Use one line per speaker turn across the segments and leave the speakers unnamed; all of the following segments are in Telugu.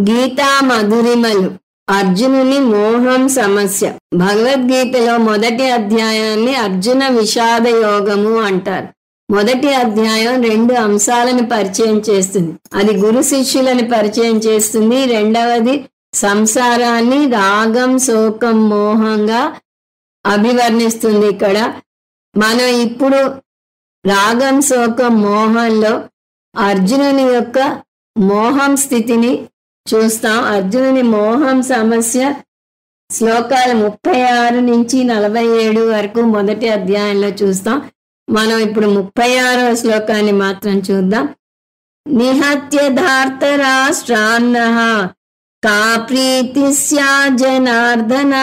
గీతా మధురిమలు. అర్జునుని మోహం సమస్య. భగవద్గీతలో మొదటి అధ్యాయాన్ని అర్జున విషాద యోగము అంటారు. మొదటి అధ్యాయం 2 అంశాలను పరిచయం చేస్తుంది. అది గురు శిష్యులను పరిచయం చేస్తుంది. రెండవది సంసారాన్ని రాగం శోకం మోహంగా అభివర్ణిస్తుంది. ఇక్కడ మనం ఇప్పుడు రాగం శోకం మోహంలో అర్జునుని యొక్క మోహం స్థితిని చూస్తాం. అర్జునుని మోహం సమస్య శ్లోకాలు 36 నుంచి 47 వరకు మొదటి అధ్యాయంలో చూస్తాం. మనం ఇప్పుడు 36వ శ్లోకాన్ని మాత్రం చూద్దాం. నిహత్య ధార్తరాష్ట్రాన్నః కా ప్రీతి స్యాత్ జనార్దన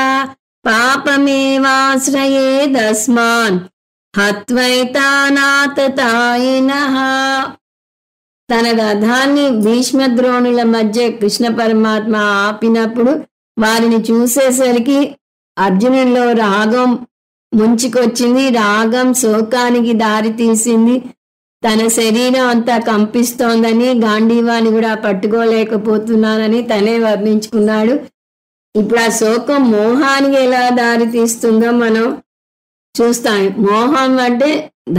పాపమేవాశ్రయేదస్మాన్ హత్వైతానాతతాయినః. తన రథాన్ని భీష్మద్రోణుల మధ్య కృష్ణ పరమాత్మ ఆపినప్పుడు వారిని చూసేసరికి అర్జునుడిలో రాగం ముంచుకొచ్చింది. రాగం శోకానికి దారి తీసింది. తన శరీరం అంతా కంపిస్తోందని, గాంధీవాన్ని కూడా పట్టుకోలేకపోతున్నానని తనే వర్ణించుకున్నాడు. ఇప్పుడు ఆ శోకం మోహానికి ఎలా దారి తీస్తుందో మనం చూస్తాం. మోహం అంటే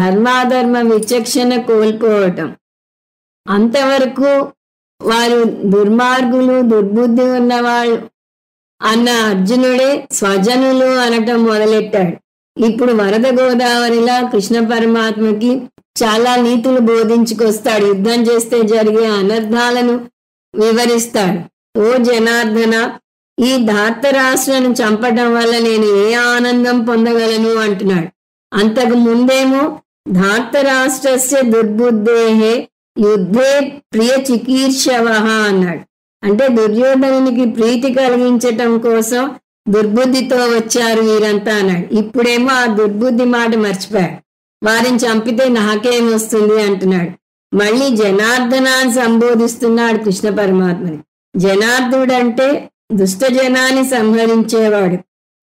ధర్మాధర్మ విచక్షణ కోల్పోవటం. అంతవరకు వారు దుర్మార్గులు, దుర్బుద్ధి ఉన్నవాళ్ళు అన్న అర్జునుడే స్వజనులు అనటం మొదలెట్టాడు. ఇప్పుడు వరద గోదావరిలా కృష్ణ పరమాత్మకి చాలా నీతులు బోధించుకొస్తాడు. యుద్ధం చేస్తే జరిగే అనర్థాలను వివరిస్తాడు. ఓ జనార్దన, ఈ ధార్తరాష్ట్రాన్ని చంపటం వల్ల నేను ఏ ఆనందం పొందగలను అంటున్నాడు. అంతకు ముందేమో ధార్తరాష్ట్రస్య దుర్బుద్ధేహే యుద్ధే ప్రియ చికీర్షవ అన్నాడు. అంటే దుర్యోధనునికి ప్రీతి కలిగించటం కోసం దుర్బుద్ధితో వచ్చారు వీరంతా అన్నాడు. ఇప్పుడేమో ఆ దుర్బుద్ధి మాట మర్చిపోయాడు. వారిని చంపితే నాకేమొస్తుంది అంటున్నాడు. మళ్ళీ జనార్దనాన్ని సంబోధిస్తున్నాడు కృష్ణ పరమాత్మని. జనార్దుడు అంటే దుష్ట జనాన్ని సంహరించేవాడు.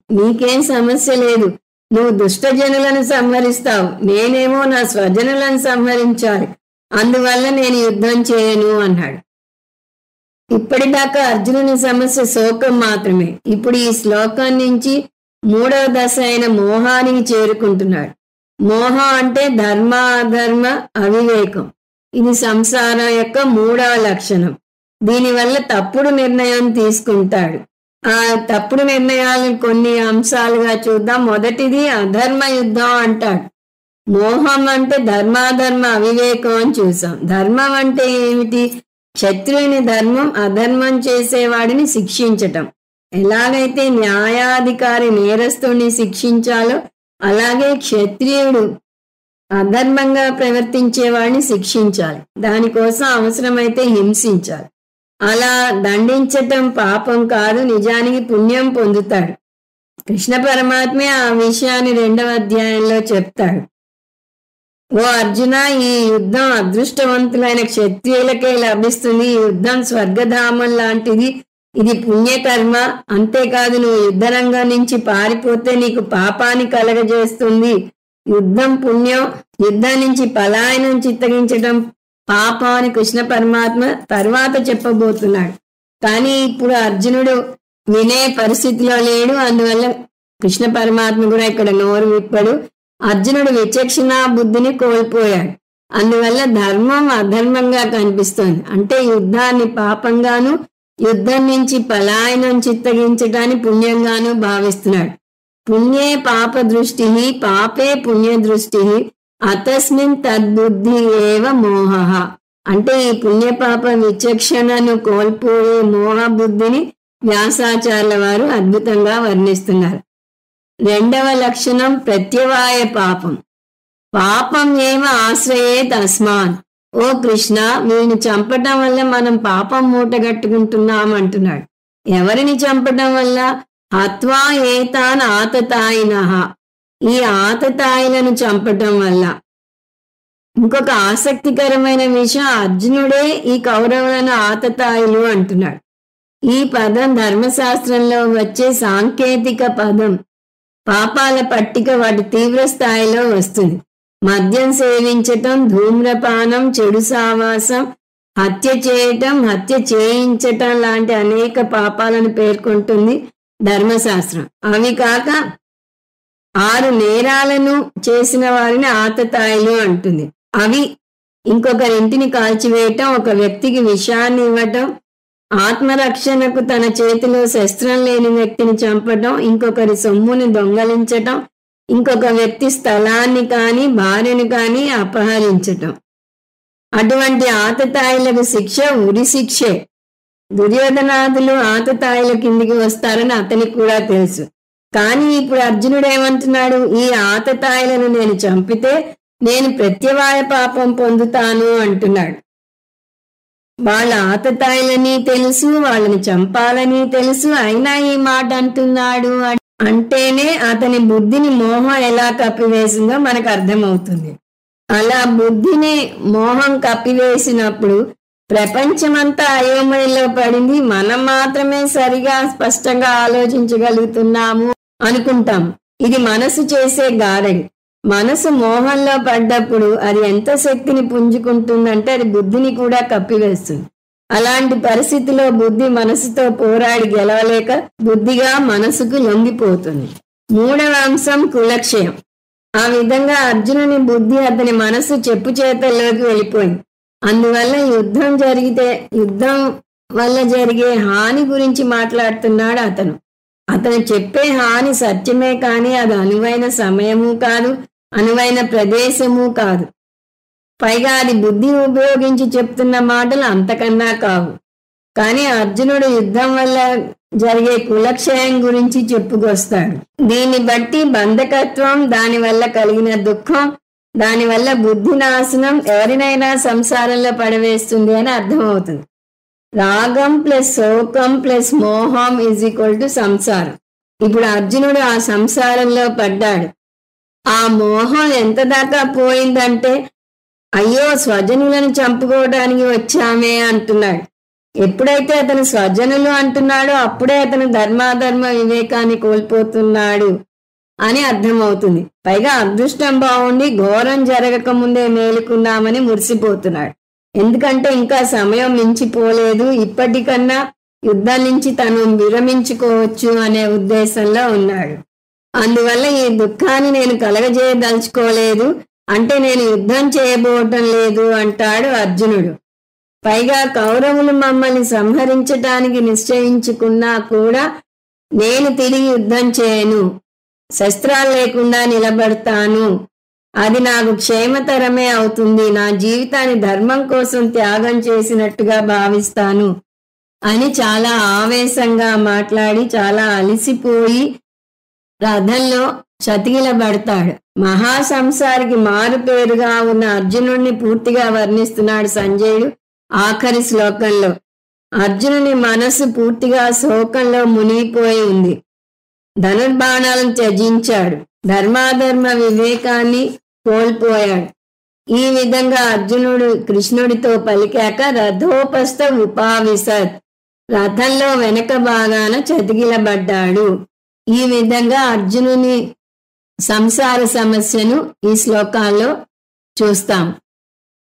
నీకేం సమస్య లేదు, నువ్వు దుష్టజనులను సంహరిస్తావు, నేనేమో నా స్వజనులను సంహరించాలి, అందువల్ల నేను యుద్ధం చేయను అన్నాడు. ఇప్పటిదాకా అర్జునుని సమస్య శోకం మాత్రమే. ఇప్పుడు ఈ శ్లోకం నుంచి 3వ దశ అయిన మోహానికి చేరుకుంటున్నాడు. మోహం అంటే ధర్మ అధర్మ అవివేకం. ఇది సంసారం యొక్క 3వ లక్షణం. దీనివల్ల తప్పుడు నిర్ణయం తీసుకుంటాడు. ఆ తప్పుడు నిర్ణయాలను కొన్ని అంశాలుగా చూద్దాం. మొదటిది అధర్మ యుద్ధం అంటాడు. మోహం అంటే ధర్మాధర్మ అవివేకం అని చూసాం. ధర్మం అంటే ఏమిటి? క్షత్రియుని ధర్మం అధర్మం చేసేవాడిని శిక్షించటం. ఎలాగైతే న్యాయాధికారి నేరస్తుడిని శిక్షించాలో అలాగే క్షత్రియుడు అధర్మంగా ప్రవర్తించేవాడిని శిక్షించాలి. దానికోసం అవసరమైతే హింసించాలి. అలా దండించటం పాపం కాదు, నిజానికి పుణ్యం పొందుతాడు. కృష్ణ పరమాత్మే ఆ విషయాన్ని 2వ అధ్యాయంలో చెప్తాడు. ఓ అర్జున, ఈ యుద్ధం అదృష్టవంతులైన క్షత్రియులకే లభిస్తుంది. ఈ యుద్ధం స్వర్గధామం లాంటిది. ఇది పుణ్యకర్మ. అంతేకాదు, నువ్వు యుద్ధరంగం నుంచి పారిపోతే నీకు పాపాన్ని కలగజేస్తుంది. యుద్ధం పుణ్యం, యుద్ధం నుంచి పలాయనం చిత్తగించడం పాపం అని కృష్ణ పరమాత్మ తర్వాత చెప్పబోతున్నాడు. కానీ ఇప్పుడు అర్జునుడు వినే పరిస్థితిలో లేడు. అందువల్ల కృష్ణ పరమాత్మ కూడా ఇక్కడ నోరు విప్పడు. అర్జునుడు విచక్షణ బుద్ధిని కోల్పోయాడు. అందువల్ల ధర్మం అధర్మంగా కనిపిస్తోంది. అంటే యుద్ధాన్ని పాపంగాను, యుద్ధం నుంచి పలాయనం చిత్తగించడాన్ని పుణ్యంగాను భావిస్తున్నాడు. పుణ్యే పాప దృష్టి, పాపే పుణ్య దృష్టి, అతస్మిన్ తద్బుద్ధి ఏవ మోహ. అంటే ఈ పుణ్యపాప విచక్షణను కోల్పోయే మోహ బుద్ధిని వ్యాసాచార్యుల వారు అద్భుతంగా వర్ణిస్తున్నారు. 2వ లక్షణం ప్రత్యవాయ పాపం. పాపం ఏవ ఆశ్రయేత్ అస్మాన్. ఓ కృష్ణ, వీడిని చంపటం వల్ల మనం పాపం మూటగట్టుకుంటున్నాం అంటున్నాడు. ఎవరిని చంపటం వల్ల? హత్వా ఏతాన్ ఆతతాయినః. ఈ ఆతతాయిలను చంపటం వల్ల. ఇంకొక ఆసక్తికరమైన విషయం, అర్జునుడే ఈ కౌరవులను ఆతతాయిలు అంటున్నాడు. ఈ పదం ధర్మశాస్త్రంలో వచ్చే సాంకేతిక పదం. పాపాల పట్టిక వాటి తీవ్ర స్థాయిలో వస్తుంది. మద్యం సేవించటం, ధూమ్రపానం, చెడు సావాసం, హత్య చేయటం, హత్య చేయించటం లాంటి అనేక పాపాలను పేర్కొంటుంది ధర్మశాస్త్రం. అవి కాక 6 నేరాలను చేసిన వారిని ఆతతాయిలు అంటుంది. అవి ఇంకొకరింటిని కాల్చివేయటం, ఒక వ్యక్తికి విషాన్ని ఇవ్వటం, ఆత్మరక్షణకు తన చేతిలో శస్త్రం లేని వ్యక్తిని చంపటం, ఇంకొకరి సొమ్ముని దొంగలించటం, ఇంకొక వ్యక్తి స్థలాన్ని కానీ భార్యను కానీ అపహరించటం. అటువంటి ఆతతాయిలకు శిక్ష ఉరి శిక్షే. దుర్యోధనాదులు ఆతతాయిల కిందికి వస్తారని అతనికి కూడా తెలుసు. కానీ ఇప్పుడు అర్జునుడు ఏమంటున్నాడు? ఈ ఆతతాయిలను నేను చంపితే నేను ప్రత్యవాయ పాపం పొందుతాను అంటున్నాడు. వాళ్ళ ఆతతాయిలని తెలుసు, వాళ్ళని చంపాలని తెలుసు, అయినా ఈ మాట అంటున్నాడు అంటేనే అతని బుద్ధిని మోహం ఎలా కప్పివేసిందో మనకు అర్థమవుతుంది. అలా బుద్ధిని మోహం కప్పివేసినప్పుడు ప్రపంచమంతా అయోమయంలో పడింది, మనం మాత్రమే సరిగా స్పష్టంగా ఆలోచించగలుగుతున్నాము అనుకుంటాం. ఇది మనసు చేసే గారడి. మనసు మోహంలో పడ్డప్పుడు అది ఎంత శక్తిని పుంజుకుంటుందంటే అది బుద్ధిని కూడా కప్పివేస్తుంది. అలాంటి పరిస్థితిలో బుద్ధి మనసుతో పోరాడి గెలవలేక బుద్ధిగా మనసుకు లొంగిపోతుంది. 3వ అంశం కులక్షయం. ఆ విధంగా అర్జునుని బుద్ధి అతని మనసు చెప్పు చేతల్లోకి వెళ్ళిపోయింది. అందువల్ల యుద్ధం వల్ల జరిగే హాని గురించి మాట్లాడుతున్నాడు అతను. అతను చెప్పే హాని సత్యమే, కానీ అది అనువైన సమయము కాదు, అనువైన ప్రదేశము కాదు. పైగా అది బుద్ధి ఉపయోగించి చెప్తున్న మాటలు అంతకన్నా కావు. కానీ అర్జునుడు యుద్ధం వల్ల జరిగే కులక్షయం గురించి చెప్పుకొస్తాడు. దీన్ని బట్టి బంధకత్వం, దానివల్ల కలిగిన దుఃఖం, దానివల్ల బుద్ధి నాశనం ఎవరినైనా సంసారంలో పడవేస్తుంది అని అర్థమవుతుంది. రాగం ప్లస్ శోకం ప్లస్ మోహం = సంసారం. ఇప్పుడు అర్జునుడు ఆ సంసారంలో పడ్డాడు. ఆ మోహం ఎంత దాకా పోయిందంటే, అయ్యో స్వజనులను చంపుకోవడానికి వచ్చామే అంటున్నాడు. ఎప్పుడైతే అతను స్వజనులు అంటున్నాడో అప్పుడే అతను ధర్మాధర్మ వివేకాన్ని కోల్పోతున్నాడు అని అర్థమవుతుంది. పైగా అదృష్టం బాగుండి ఘోరం జరగక ముందే మేలుకున్నామని మురిసిపోతున్నాడు. ఎందుకంటే ఇంకా సమయం మించిపోలేదు, ఇప్పటికన్నా యుద్ధం నుంచి తను విరమించుకోవచ్చు అనే ఉద్దేశంలో ఉన్నాడు. అందువల్ల ఈ దుఃఖాన్ని నేను కలగజేయదలుచుకోలేదు, అంటే నేను యుద్ధం చేయబోవటం లేదు అంటాడు అర్జునుడు. పైగా కౌరవులు మమ్మల్ని సంహరించటానికి నిశ్చయించుకున్నా కూడా నేను తిరిగి యుద్ధం చేయను, శస్త్రాలు లేకుండా నిలబడతాను, అది నాకు క్షేమతరమే అవుతుంది, నా జీవితాన్ని ధర్మం కోసం త్యాగం చేసినట్టుగా భావిస్తాను అని చాలా ఆవేశంగా మాట్లాడి చాలా అలసిపోయి రథంలో చతికిలబడతాడు. మహాసంసారికి మారు పేరుగా ఉన్న అర్జునుడిని పూర్తిగా వర్ణిస్తున్నాడు సంజయుడు ఆఖరి శ్లోకంలో. అర్జునుని మనసు పూర్తిగా శోకంలో మునిగిపోయి ఉంది. ధనుర్బాణాలను త్యజించాడు, ధర్మాధర్మ వివేకాన్ని కోల్పోయాడు. ఈ విధంగా అర్జునుడు కృష్ణుడితో పలికాక రథోపస్థ ఉపావిశత్, రథంలో వెనక భాగాన చతికిలబడ్డాడు. ఈ విధంగా అర్జునుని సంసార సమస్యను ఈ శ్లోకాల్లో చూస్తాం.